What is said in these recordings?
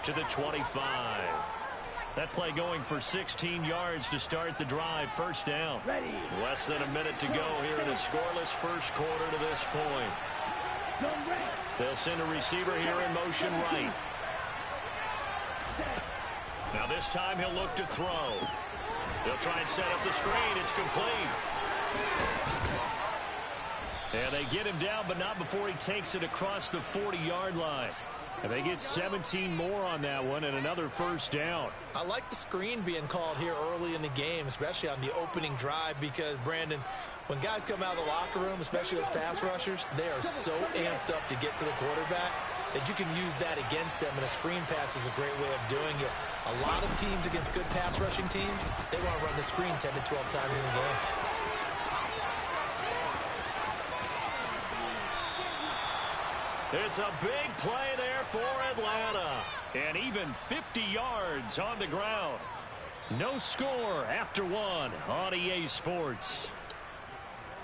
to the 25. That play going for 16 yards to start the drive. First down. Ready. Less than a minute to go here in a scoreless first quarter to this point. They'll send a receiver here in motion right. Now this time he'll look to throw. He'll try and set up the screen. It's complete. And they get him down, but not before he takes it across the 40-yard line. And they get 17 more on that one and another first down. I like the screen being called here early in the game, especially on the opening drive, because, Brandon, when guys come out of the locker room, especially as pass rushers, they are so amped up to get to the quarterback that you can use that against them, and a screen pass is a great way of doing it. A lot of teams against good pass rushing teams, they want to run the screen 10 to 12 times in a game. It's a big play there for Atlanta. And even 50 yards on the ground. No score after one on EA Sports.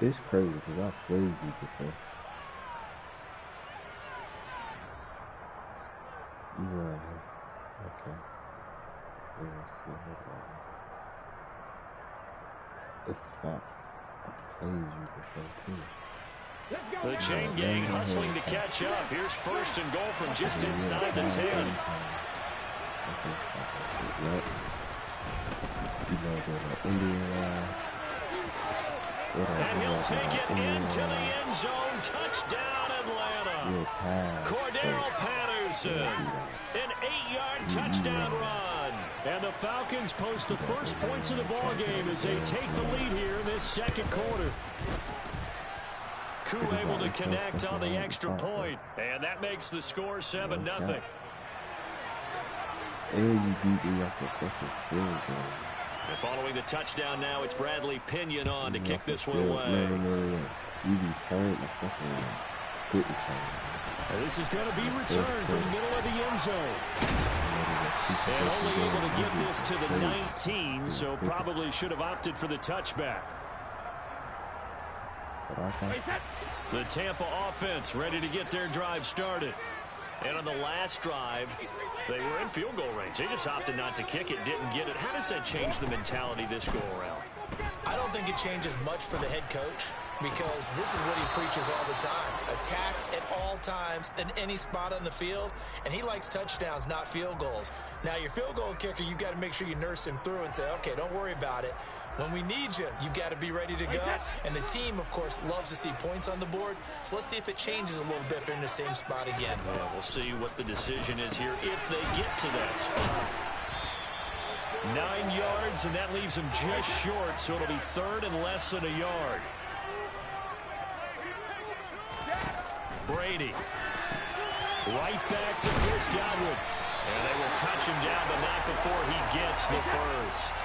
It's crazy because I played you before. Yeah. Okay. Yeah, see, it's the fact I played you before too. The chain gang hustling to catch up. Here's first and goal from just inside the 10. And he'll take it into the end zone. Touchdown, Atlanta. Cordero Patterson. An 8-yard touchdown run. And the Falcons post the first points of the ball game as they take the lead here in this second quarter. Koo able to connect on the extra point, and that makes the score 7-0. And following the touchdown now, it's Bradley Pinion on to kick this one away. And this is going to be returned from the middle of the end zone. And only able to get this to the 19, so probably should have opted for the touchback. The Tampa offense ready to get their drive started. And on the last drive, they were in field goal range. They just opted not to kick it, didn't get it. How does that change the mentality this go around? I don't think it changes much for the head coach, because this is what he preaches all the time. Attack at all times in any spot on the field, and he likes touchdowns, not field goals. Now, your field goal kicker, you got to make sure you nurse him through and say, okay, don't worry about it. When we need you, you've got to be ready to go. And the team, of course, loves to see points on the board. So let's see if it changes a little bit if they're in the same spot again. Yeah, we'll see what the decision is here if they get to that spot. 9 yards, and that leaves them just short, so it'll be third and less than a yard. Brady. Right back to Chris Godwin. And they will touch him down, but not before he gets the first.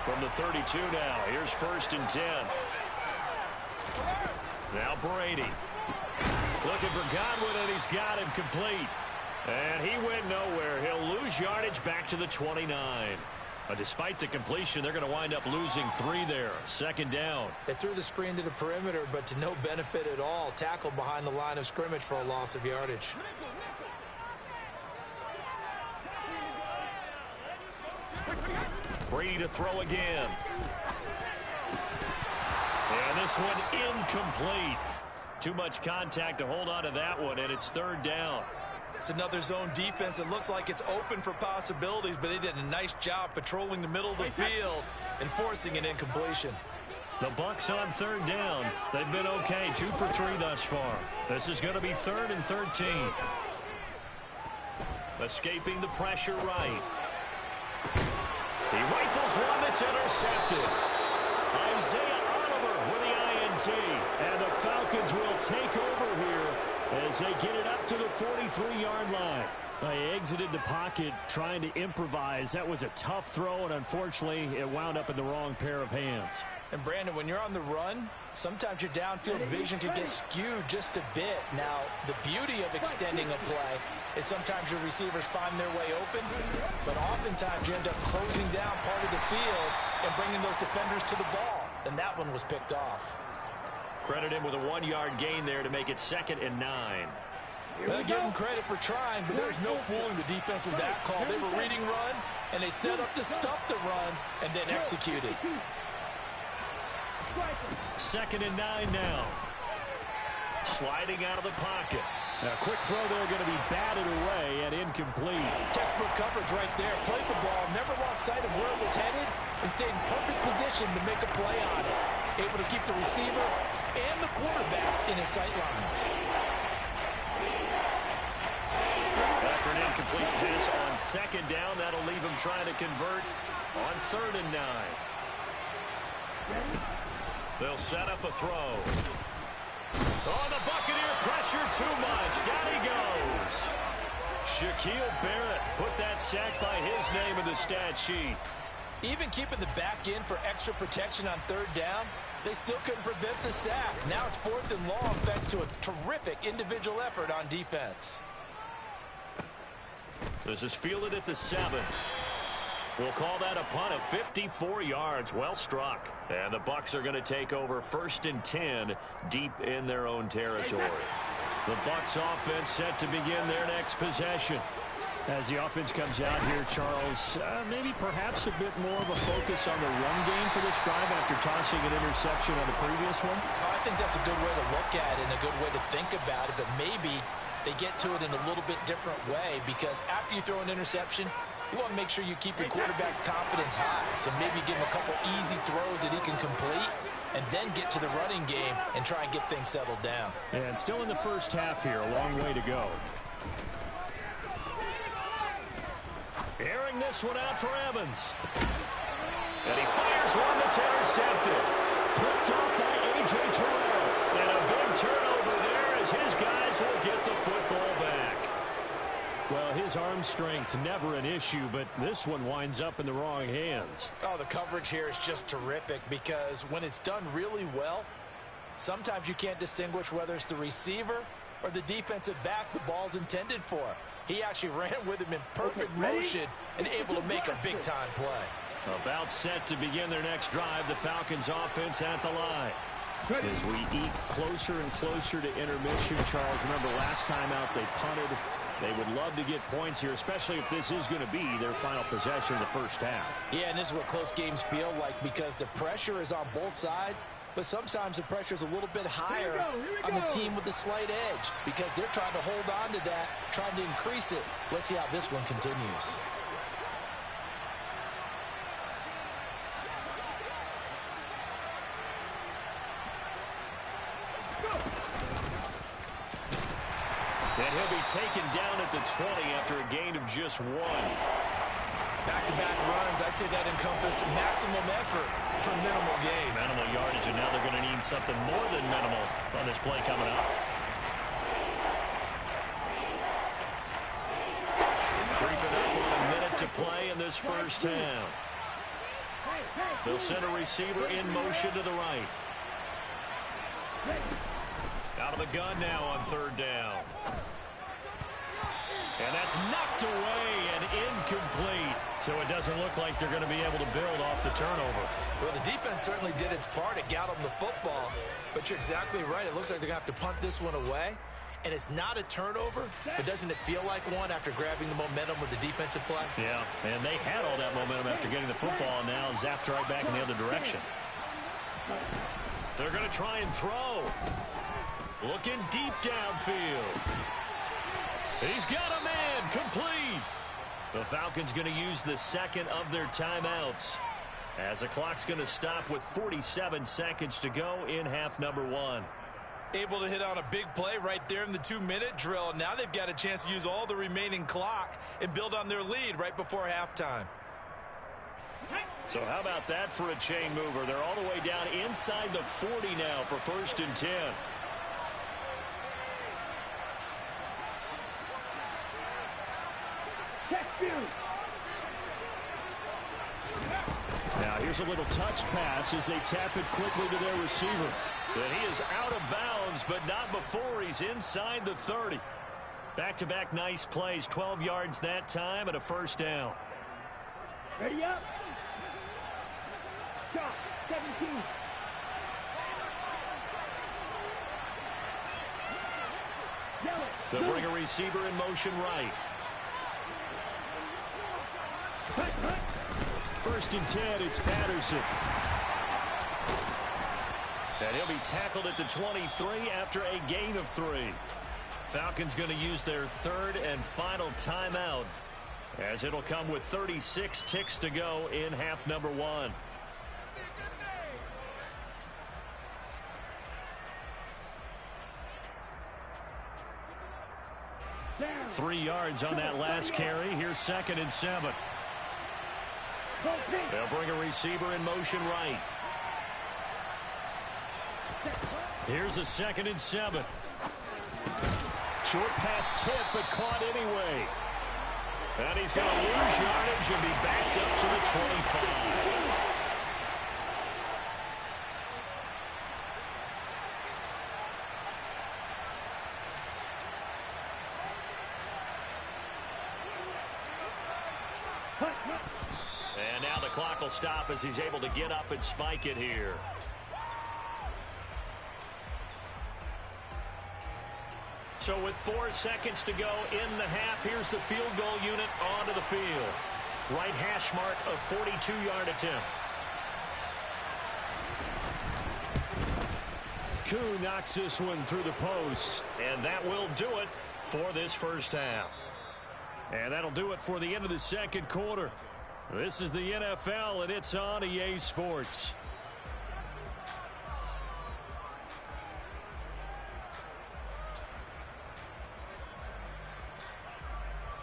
From the 32 now, here's first and 10. Now Brady. Looking for Godwin, and he's got him complete. And he went nowhere. He'll lose yardage back to the 29. Despite the completion, they're going to wind up losing 3 there. Second down. They threw the screen to the perimeter, but to no benefit at all. Tackled behind the line of scrimmage for a loss of yardage. Brady to throw again. And this one incomplete. Too much contact to hold on to that one, and it's third down. It's another zone defense. It looks like it's open for possibilities, but they did a nice job patrolling the middle of the field and forcing an incompletion. The Bucs on third down. They've been okay, 2 for 3 thus far. This is going to be third and 13. Escaping the pressure right. He rifles one that's intercepted. Isaiah Oliver with the INT. And the Falcons will take over here as they get it up to the 43-yard line. They exited the pocket trying to improvise. That was a tough throw, and unfortunately, it wound up in the wrong pair of hands. And, Brandon, when you're on the run, sometimes your downfield vision can get skewed just a bit. Now, the beauty of extending a play is sometimes your receivers find their way open, but oftentimes you end up closing down part of the field and bringing those defenders to the ball. And that one was picked off. Credit him with a 1-yard gain there to make it 2nd and 9. Give them credit for trying, but there's no fooling the defense with that call. They were reading run, and they set up to stuff the run and then executed. 2nd and 9 now. Sliding out of the pocket. A quick throw there going to be batted away and incomplete. Textbook coverage right there. Played the ball, never lost sight of where it was headed, and stayed in perfect position to make a play on it. Able to keep the receiver and the quarterback in his sight lines. After an incomplete pass on 2nd down, that'll leave him trying to convert on 3rd and 9. They'll set up a throw. Oh, the Buccaneer pressure too much. Down he goes. Shaquille Barrett put that sack by his name in the stat sheet. Even keeping the back in for extra protection on 3rd down, they still couldn't prevent the sack. Now it's 4th and long thanks to a terrific individual effort on defense. This is fielded at the 7. We'll call that a punt of 54 yards. Well struck. And the Bucs are going to take over 1st and 10 deep in their own territory. The Bucs offense set to begin their next possession. As the offense comes out here, Charles, maybe perhaps a bit more of a focus on the run game for this drive after tossing an interception on the previous one. I think that's a good way to look at it and a good way to think about it, but maybe they get to it in a little bit different way, because after you throw an interception, you want to make sure you keep your quarterback's confidence high. So maybe give him a couple easy throws that he can complete and then get to the running game and try and get things settled down. And still in the first half here, a long way to go. Airing this one out for Evans. And he fires one that's intercepted. Picked off by A.J. Terrell. And a big turnover there as his guys will get the football back. Well, his arm strength never an issue, but this one winds up in the wrong hands. Oh, the coverage here is just terrific, because when it's done really well, sometimes you can't distinguish whether it's the receiver or the defensive back the ball's intended for. He actually ran with him in perfect motion and able to make a big-time play. About set to begin their next drive, the Falcons offense at the line. As we eat closer and closer to intermission, Charles, remember last time out they punted. They would love to get points here, especially if this is going to be their final possession in the first half. Yeah, and this is what close games feel like, because the pressure is on both sides, but sometimes the pressure is a little bit higher on the team with the slight edge, because they're trying to hold on to that, trying to increase it. Let's see how this one continues. And he'll be taken down at the 20 after a gain of just 1. Back-to-back runs, I'd say that encompassed maximum effort for minimal gain. Minimal yardage, and now they're going to need something more than minimal on this play coming up. Creeping up on a minute to play in this first half. They'll send a receiver in motion to the right. Out of the gun now on 3rd down. And that's knocked away and incomplete. So it doesn't look like they're going to be able to build off the turnover. Well, the defense certainly did its part. It got them the football. But you're exactly right. It looks like they're going to have to punt this one away. And it's not a turnover, but doesn't it feel like one after grabbing the momentum with the defensive play? Yeah, and they had all that momentum after getting the football, and now zapped right back in the other direction. They're going to try and throw. Looking deep downfield. He's got a man, complete. The Falcons going to use the second of their timeouts, as the clock's going to stop with 47 seconds to go in half number 1. Able to hit on a big play right there in the 2-minute drill. Now they've got a chance to use all the remaining clock and build on their lead right before halftime. So how about that for a chain mover? They're all the way down inside the 40 now for 1st and 10. Now here's a little touch pass as they tap it quickly to their receiver. And he is out of bounds, but not before he's inside the 30. Back-to-back nice plays, 12 yards that time and a 1st down. Ready up. Shot, 17. They'll bring a receiver in motion right. 1st and 10, it's Patterson. And he'll be tackled at the 23 after a gain of 3. Falcons going to use their 3rd and final timeout, as it'll come with 36 ticks to go in half number 1. Down. 3 yards on that last carry. Here's 2nd and 7. They'll bring a receiver in motion right. Here's a 2nd and 7. Short pass tip, but caught anyway. And he's going to lose yardage and be backed up to the 25. And now the clock will stop as he's able to get up and spike it here. So with 4 seconds to go in the half, here's the field goal unit onto the field. Right hash mark of 42-yard attempt. Koo knocks this one through the post, and that will do it for this first half. And that'll do it for the end of the second quarter. This is the NFL, and it's on EA Sports.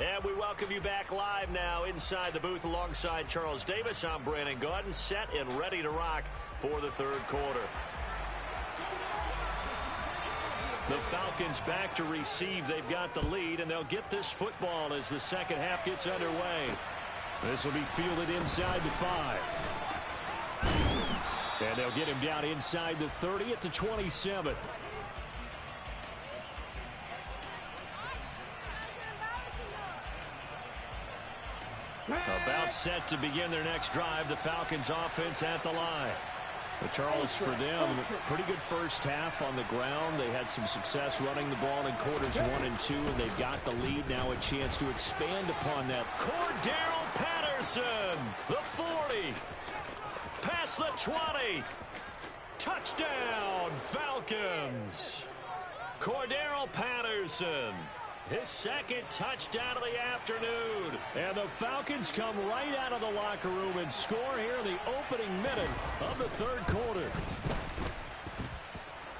And we welcome you back live now inside the booth alongside Charles Davis. I'm Brandon Gaudin, set and ready to rock for the 3rd quarter. The Falcons back to receive. They've got the lead, and they'll get this football as the second half gets underway. This will be fielded inside the 5. And they'll get him down inside the 30 at the 27. About set to begin their next drive. The Falcons offense at the line. But Charles, for them, pretty good first half on the ground. They had some success running the ball in quarters 1 and 2, and they've got the lead. Now a chance to expand upon that. Cordarrelle Patterson, the 40, past the 20. Touchdown, Falcons. Cordarrelle Patterson, his 2nd touchdown of the afternoon. And the Falcons come right out of the locker room and score here in the opening minute of the 3rd quarter.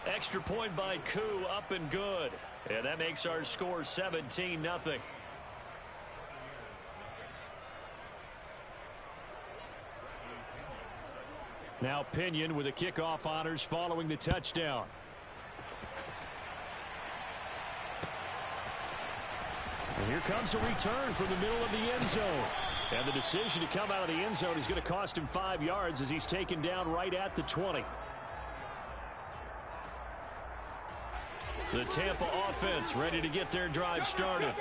Extra point by Koo, up and good. And that makes our score 17-0. Now Pinion with the kickoff honors following the touchdown. And here comes a return from the middle of the end zone. And the decision to come out of the end zone is going to cost him 5 yards as he's taken down right at the 20. The Tampa offense ready to get their drive started.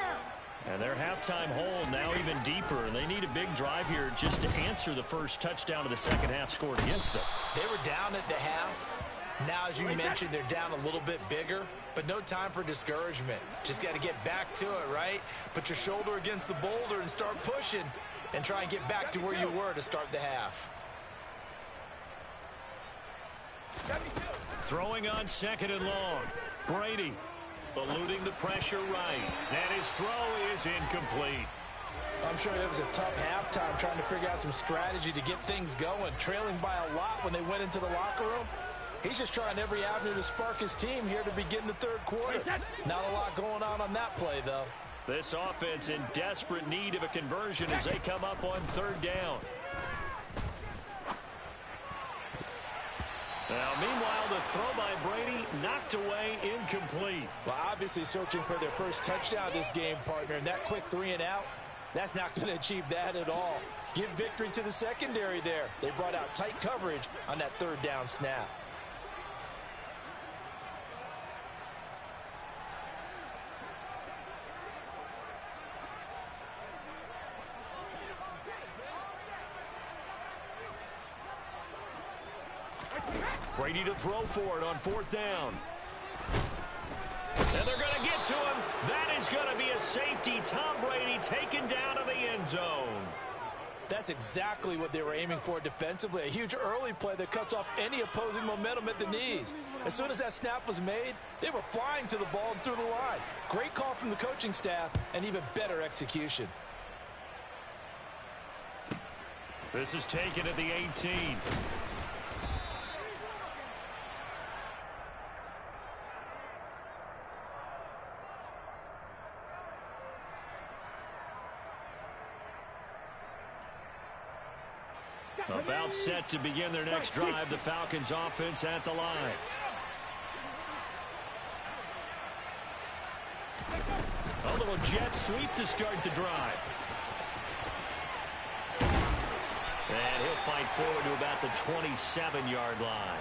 And their halftime hole now even deeper. And they need a big drive here just to answer the first touchdown of the second half scored against them. They were down at the half. Now, as you mentioned, they're down a little bit bigger, but no time for discouragement. Just got to get back to it, right? Put your shoulder against the boulder and start pushing and try and get back to where you were to start the half. Throwing on 2nd and long. Brady eluding the pressure right. And his throw is incomplete. I'm sure it was a tough halftime trying to figure out some strategy to get things going. Trailing by a lot when they went into the locker room. He's just trying every avenue to spark his team here to begin the 3rd quarter. Not a lot going on that play, though. This offense in desperate need of a conversion as they come up on 3rd down. Now, meanwhile, the throw by Brady knocked away, incomplete. Well, obviously searching for their first touchdown this game, partner. And that quick 3 and out, that's not going to achieve that at all. Give victory to the secondary there. They brought out tight coverage on that 3rd down snap. Brady to throw for it on 4th down. And they're going to get to him the safety, Tom Brady, taken down to the end zone. That's exactly what they were aiming for defensively. A huge early play that cuts off any opposing momentum at the knees. As soon as that snap was made, they were flying to the ball and through the line. Great call from the coaching staff and even better execution. This is taken at the 18. About set to begin their next drive, the Falcons offense at the line. A little jet sweep to start the drive. And he'll fight forward to about the 27-yard line.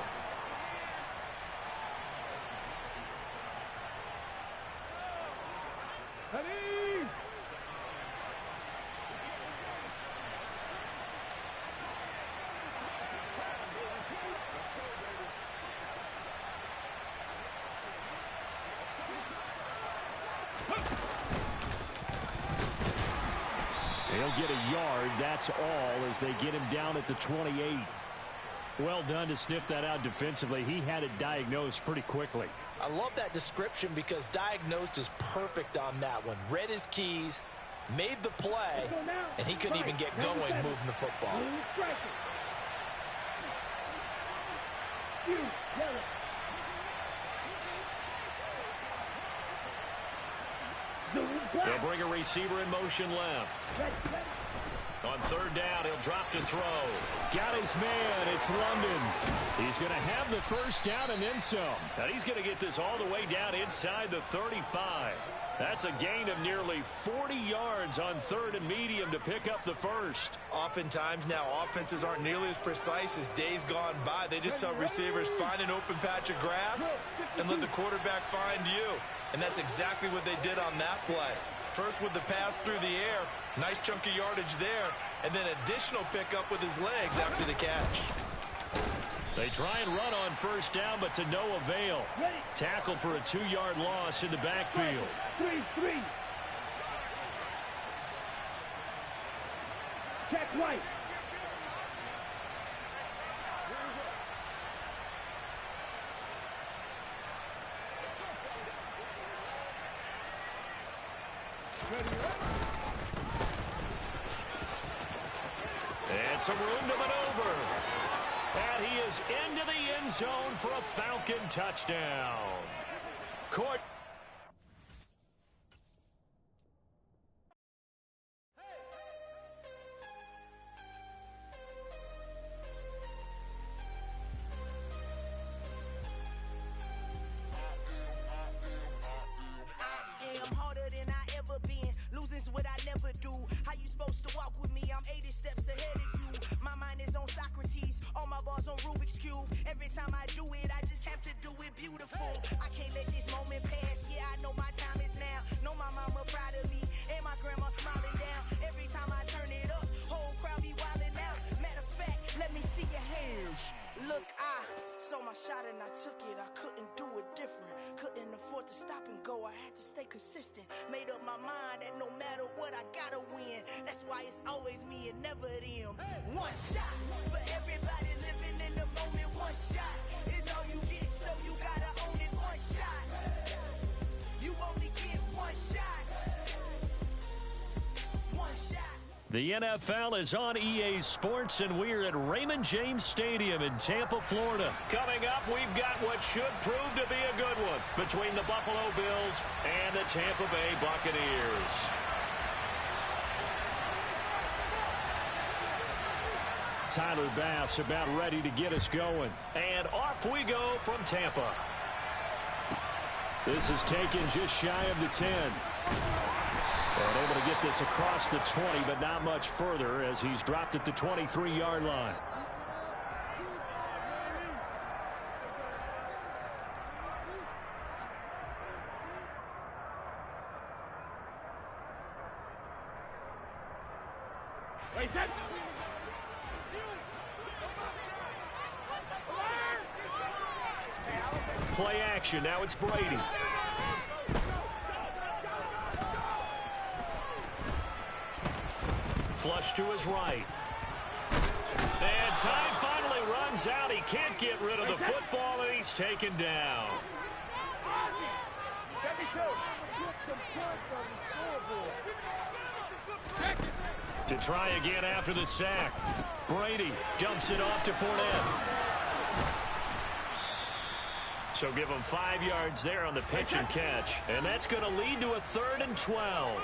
He'll get a yard, that's all, as they get him down at the 28. Well done to sniff that out defensively. He had it diagnosed pretty quickly. I love that description because diagnosed is perfect on that one. Read his keys, made the play, and he couldn't even get going moving the football. They'll bring a receiver in motion left. On third down, he'll drop to throw. Got his man. It's London. He's going to have the first down and then some. And he's going to get this all the way down inside the 35. That's a gain of nearly 40 yards on third and medium to pick up the first. Oftentimes now, offenses aren't nearly as precise as days gone by. They just have receivers find an open patch of grass and let the quarterback find you. And that's exactly what they did on that play. First with the pass through the air, nice chunk of yardage there, and then additional pickup with his legs after the catch. They try and run on first down, but to no avail. Tackled for a 2-yard loss in the backfield. 3-3. Check right. And some room to maneuver. And he is into the end zone for a Falcon touchdown. Court. Consistent, made up my mind that no matter what I gotta win. That's why it's always me and never them. One shot for everybody living in the moment. One shot is all you get, so you gotta own it. One shot, you only get one shot. One shot. The NFL is on EA Sports, and we're at Raymond James Stadium in Tampa, Florida. Coming up, we've got what should prove to be a good one between the Buffalo Bills and the Tampa Bay Buccaneers. Tyler Bass about ready to get us going. And off we go from Tampa. This is taken just shy of the 10. And able to get this across the 20, but not much further as he's dropped at the 23-yard line. Play action. Now it's Brady. Flush to his right. And time finally runs out. He can't get rid of the football, and he's taken down. To try again after the sack. Brady dumps it off to Fournette. So give him 5 yards there on the pitch and catch. And that's going to lead to a 3rd and 12.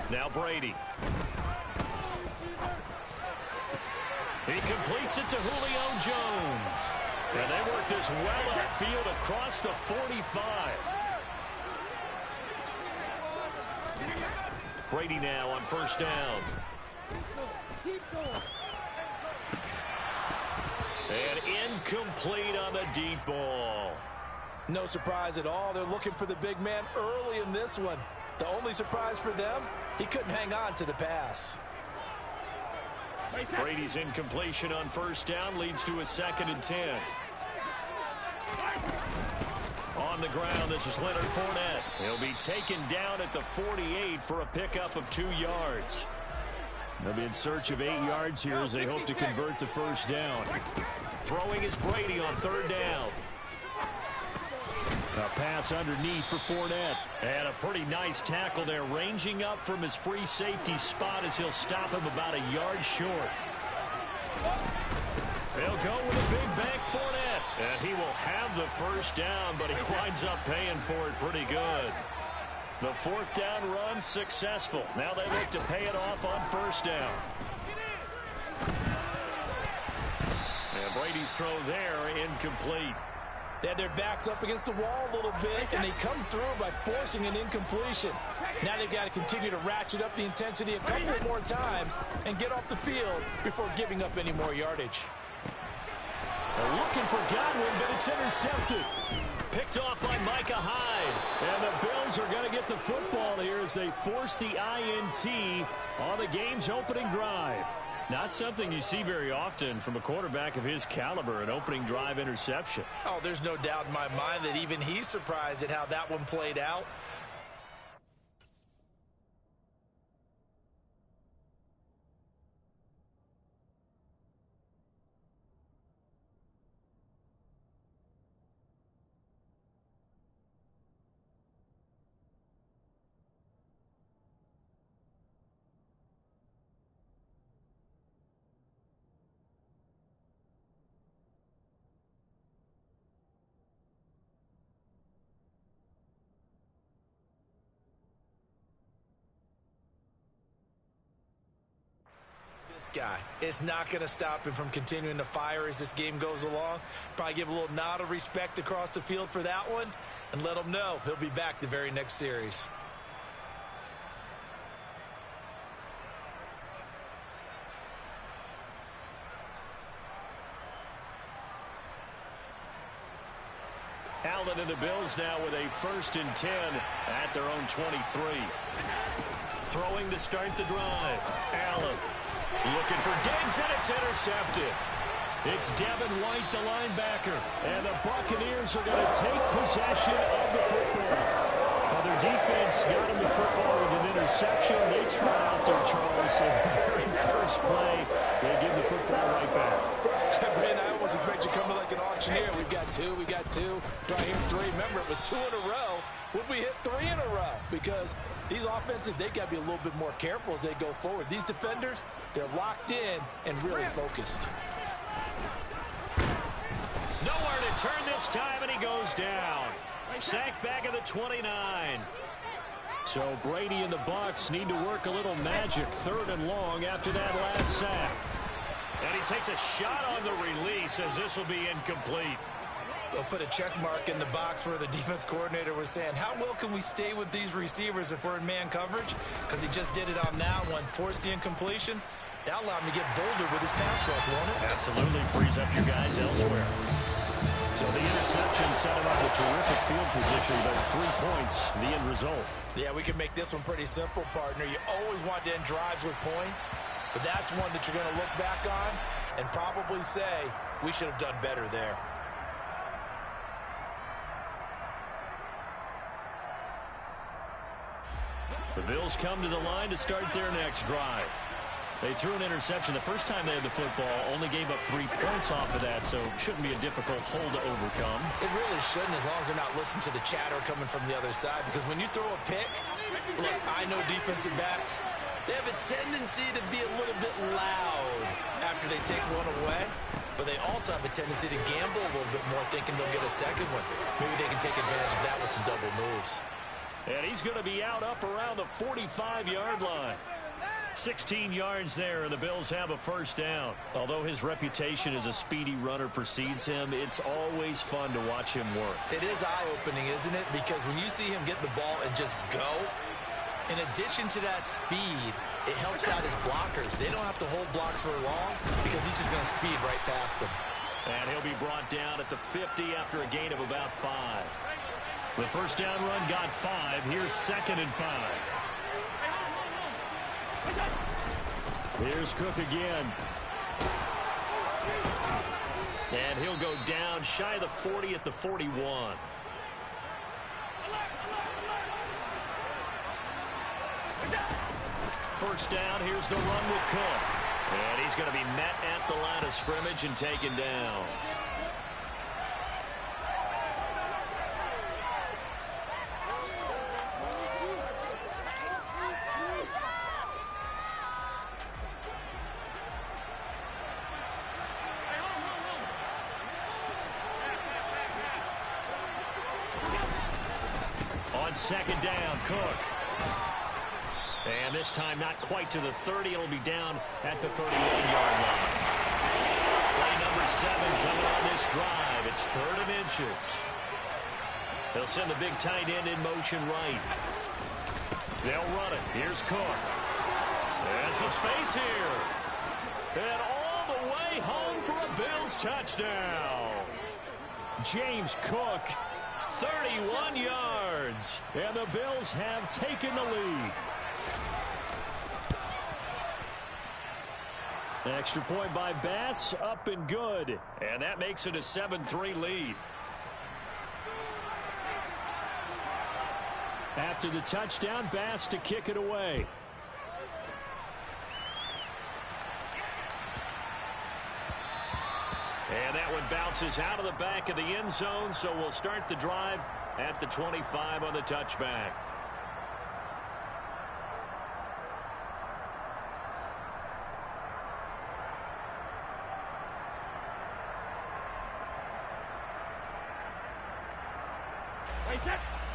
Now Brady. He completes it to Julio Jones. And they work this well upfield across the 45. Brady now on 1st down. And incomplete on the deep ball. No surprise at all. They're looking for the big man early in this one. The only surprise for them, he couldn't hang on to the pass. Brady's incompletion on 1st down leads to a 2nd and 10. On the ground, this is Leonard Fournette. He'll be taken down at the 48 for a pickup of 2 yards. They'll be in search of 8 yards here as they hope to convert the 1st down. Throwing is Brady on 3rd down. A pass underneath for Fournette. And a pretty nice tackle there, ranging up from his free safety spot as he'll stop him about a yard short. They'll go with a big bank Fournette. And he will have the 1st down, but he winds up paying for it pretty good. The 4th down run successful. Now they look to pay it off on 1st down. And Brady's throw there incomplete. They had their backs up against the wall a little bit, and they come through by forcing an incompletion. Now they've got to continue to ratchet up the intensity a couple more times and get off the field before giving up any more yardage. They're looking for Godwin, but it's intercepted. Picked off by Micah Hyde. And the Bills are going to get the football here as they force the INT on the game's opening drive. Not something you see very often from a quarterback of his caliber, an opening drive interception. Oh, there's no doubt in my mind that even he's surprised at how that one played out. Guy. It's not going to stop him from continuing to fire as this game goes along. Probably give a little nod of respect across the field for that one and let him know he'll be back the very next series. Allen and the Bills now with a 1st and 10 at their own 23. Throwing to start the drive. Allen. Looking for Diggs, and it's intercepted. It's Devin White, the linebacker. And the Buccaneers are going to take possession of the football. Well, their defense got them the football with an interception. They try out there, Charles. In the very first play, they give the football right back. Brandon, I almost expect you coming like an auctioneer. We've got two. Do I hear 3? Remember, it was 2 in a row. Would we hit 3 in a row? Because these offenses, they got to be a little bit more careful as they go forward. These defenders, they're locked in and really focused. Nowhere to turn this time, and he goes down. Sacked back at the 29. So Brady and the Bucs need to work a little magic. 3rd and long after that last sack. And he takes a shot on the release as this will be incomplete. They'll put a check mark in the box where the defense coordinator was saying, how well can we stay with these receivers if we're in man coverage? Because he just did it on that one. Forced the incompletion. That allowed him to get bolder with his pass rush, won't it? Absolutely frees up your guys elsewhere. So the interception set him up with terrific field position, but 3 points, the end result. Yeah, we can make this one pretty simple, partner. You always want to end drives with points, but that's one that you're going to look back on and probably say, we should have done better there. The Bills come to the line to start their next drive. They threw an interception the first time they had the football, only gave up 3 points off of that, so shouldn't be a difficult hole to overcome. It really shouldn't, as long as they're not listening to the chatter coming from the other side, because when you throw a pick, look, I know defensive backs, they have a tendency to be a little bit loud after they take one away, but they also have a tendency to gamble a little bit more, thinking they'll get a second one. Maybe they can take advantage of that with some double moves. And he's going to be out up around the 45-yard line. 16 yards there, and the Bills have a first down. Although his reputation as a speedy runner precedes him, it's always fun to watch him work. It is eye-opening, isn't it? Because when you see him get the ball and just go, in addition to that speed, it helps out his blockers. They don't have to hold blocks for long because he's just going to speed right past them. And he'll be brought down at the 50 after a gain of about 5. The first down run got 5. Here's 2nd and 5. Here's Cook again. And he'll go down shy of the 40 at the 41. First down, here's the run with Cook. And he's going to be met at the line of scrimmage and taken down. On 2nd down, Cook. And this time not quite to the 30. It'll be down at the 31-yard line. Play number 7 coming on this drive. It's 3rd and inches. They'll send the big tight end in motion right. They'll run it. Here's Cook. And some space here. And all the way home for a Bills touchdown. James Cook, 31 yards. And the Bills have taken the lead. Extra point by Bass, up and good. And that makes it a 7-3 lead. After the touchdown, Bass to kick it away. And that one bounces out of the back of the end zone, so we'll start the drive at the 25 on the touchback.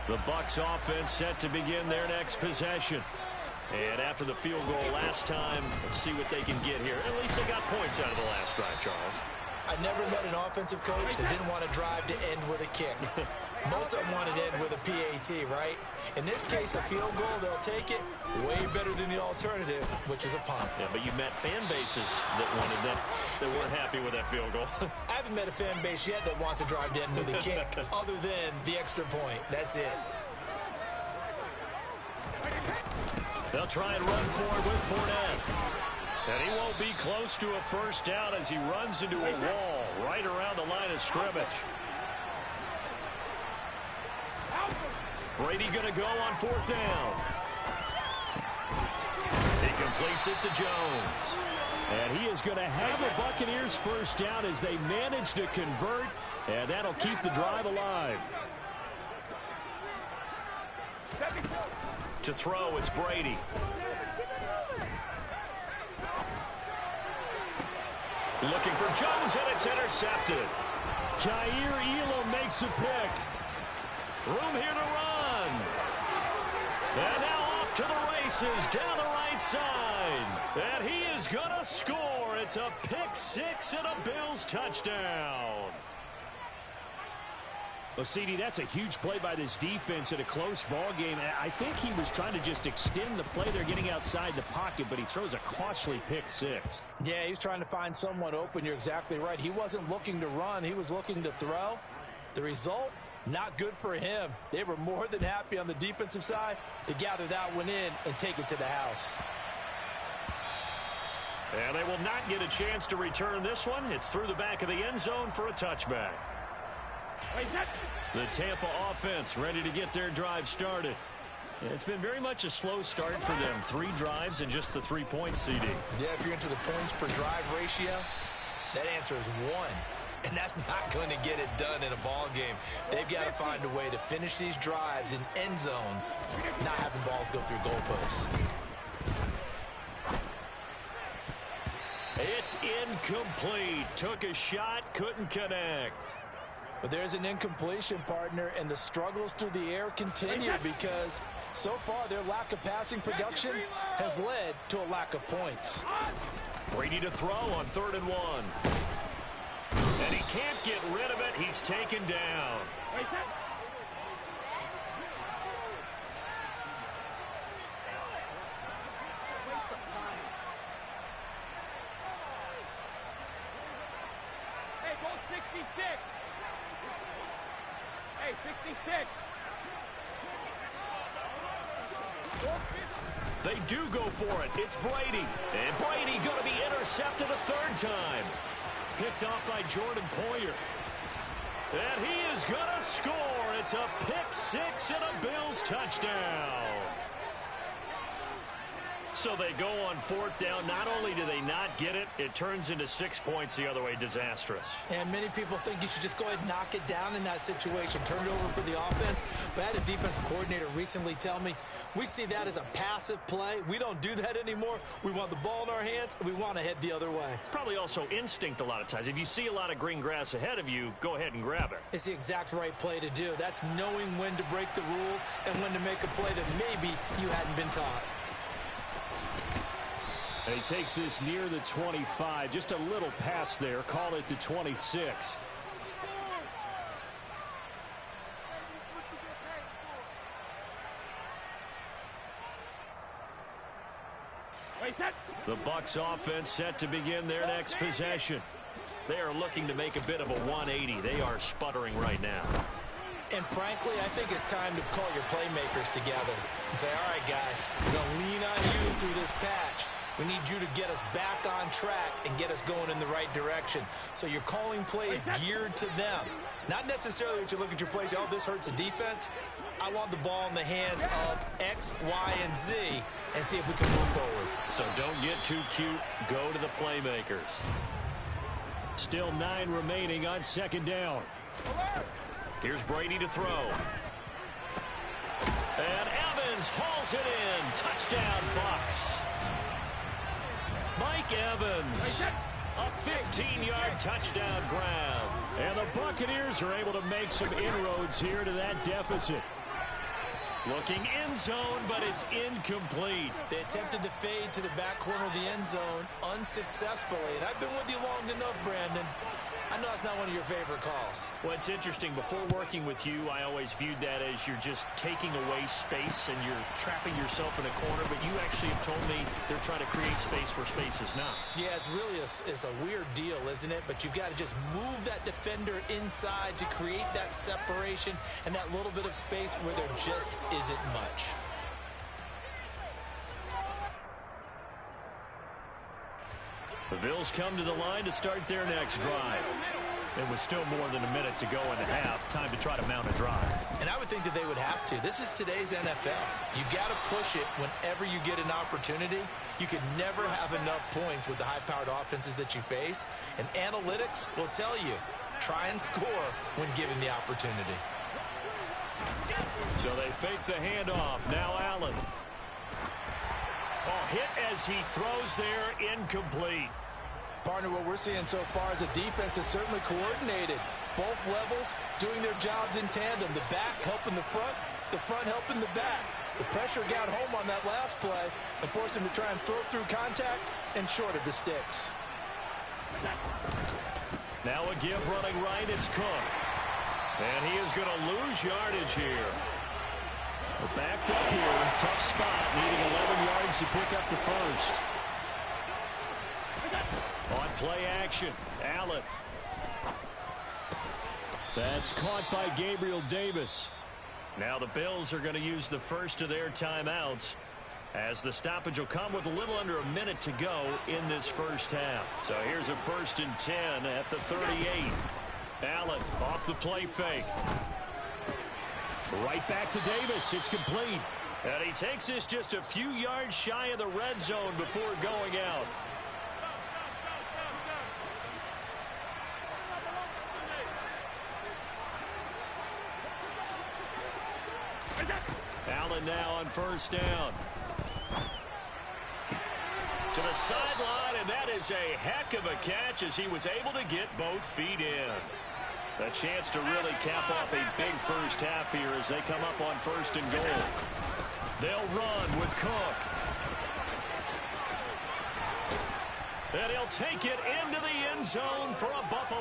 The Bucs offense set to begin their next possession. And after the field goal last time, let's see what they can get here. At least they got points out of the last drive, Charles. I never met an offensive coach that didn't want to drive to end with a kick. Most of them wanted to end with a PAT, right? In this case, a field goal, they'll take it. Way better than the alternative, which is a punt. Yeah, but you met fan bases that wanted that, that weren't happy with that field goal. I haven't met a fan base yet that wants to drive to end with a kick, other than the extra point. That's it. They'll try and run forward with Fournette. And he won't be close to a first down as he runs into a wall right around the line of scrimmage. Brady going to go on 4th down. He completes it to Jones. And he is going to have the Buccaneers first down as they manage to convert. And that'll keep the drive alive. To throw, it's Brady. Looking for Jones, and it's intercepted. Kaiir Elam makes a pick. Room here to run. And now off to the races down the right side. And he is going to score. It's a pick-6 and a Bills touchdown. Well, CD, that's a huge play by this defense in a close ball game. I think he was trying to just extend the play. They're getting outside the pocket, but he throws a costly pick-6. Yeah, he's trying to find someone open. You're exactly right. He wasn't looking to run. He was looking to throw. The result, not good for him. They were more than happy on the defensive side to gather that one in and take it to the house. And they will not get a chance to return this one. It's through the back of the end zone for a touchback. The Tampa offense ready to get their drive started. It's been very much a slow start for them. 3 drives and just the 3 points, CD. Yeah, if you're into the points per drive ratio, that answer is 1. And that's not going to get it done in a ball game. They've got to find a way to finish these drives in end zones, not having balls go through goalposts. It's incomplete. Took a shot, couldn't connect. But there's an incompletion, partner, and the struggles through the air continue because so far their lack of passing production has led to a lack of points. Brady to throw on 3rd and 1. And he can't get rid of it. He's taken down. Hey, ball 66. Hey, 66. They do go for it. It's Brady. And Brady going to be intercepted a 3rd time. Picked off by Jordan Poyer. And he is going to score. It's a pick 6 and a Bills touchdown. So they go on 4th down. Not only do they not get it, it turns into 6 points the other way. Disastrous. And many people think you should just go ahead and knock it down in that situation. Turn it over for the offense. But I had a defensive coordinator recently tell me, we see that as a passive play. We don't do that anymore. We want the ball in our hands, and we want to head the other way. It's probably also instinct a lot of times. If you see a lot of green grass ahead of you, go ahead and grab it. It's the exact right play to do. That's knowing when to break the rules and when to make a play that maybe you hadn't been taught. And he takes this near the 25. Just a little pass there. Call it the 26. The Bucs offense set to begin their next possession. They are looking to make a bit of a 180. They are sputtering right now. And frankly, I think it's time to call your playmakers together and say, all right, guys, we're going to lean on you through this patch. We need you to get us back on track and get us going in the right direction. So you're calling plays geared to them. Not necessarily that you look at your plays, oh, this hurts the defense. I want the ball in the hands of X, Y, and Z and see if we can move forward. So don't get too cute. Go to the playmakers. Still 9 remaining on 2nd down. Here's Brady to throw. And Evans hauls it in. Touchdown, Bucs. Mike Evans, a 15-yard touchdown grab. And the Buccaneers are able to make some inroads here to that deficit. Looking end zone, but it's incomplete. They attempted to fade to the back corner of the end zone unsuccessfully. And I've been with you long enough, Brandon. I know that's not one of your favorite calls. Well, it's interesting. Before working with you, I always viewed that as you're just taking away space and you're trapping yourself in a corner. But you actually have told me they're trying to create space where space is not. Yeah, it's really it's a weird deal, isn't it? But you've got to just move that defender inside to create that separation and that little bit of space where there just isn't much. The Bills come to the line to start their next drive. And with still more than a minute to go in the half, time to try to mount a drive. And I would think that they would have to. This is today's NFL. You got to push it whenever you get an opportunity. You can never have enough points with the high-powered offenses that you face. And analytics will tell you, try and score when given the opportunity. So they fake the handoff. Now Allen. Oh, hit as he throws there, incomplete. Partner, what we're seeing so far is a defense that's certainly coordinated. Both levels doing their jobs in tandem. The back helping the front helping the back. The pressure got home on that last play and forced him to try and throw through contact and short of the sticks. Now a give running right, it's Cook. And he is going to lose yardage here. We're backed up here. Tough spot. Needing 11 yards to pick up the first. On play action. Allen. That's caught by Gabriel Davis. Now the Bills are going to use the first of their timeouts as the stoppage will come with a little under a minute to go in this first half. So here's a 1st and 10 at the 38. Allen off the play fake. Right back to Davis. It's complete. And he takes this just a few yards shy of the red zone before going out. Allen now on first down. To the sideline, and that is a heck of a catch as he was able to get both feet in. A chance to really cap off a big first half here as they come up on first and goal. They'll run with Cook. And he'll take it into the end zone for a Buffalo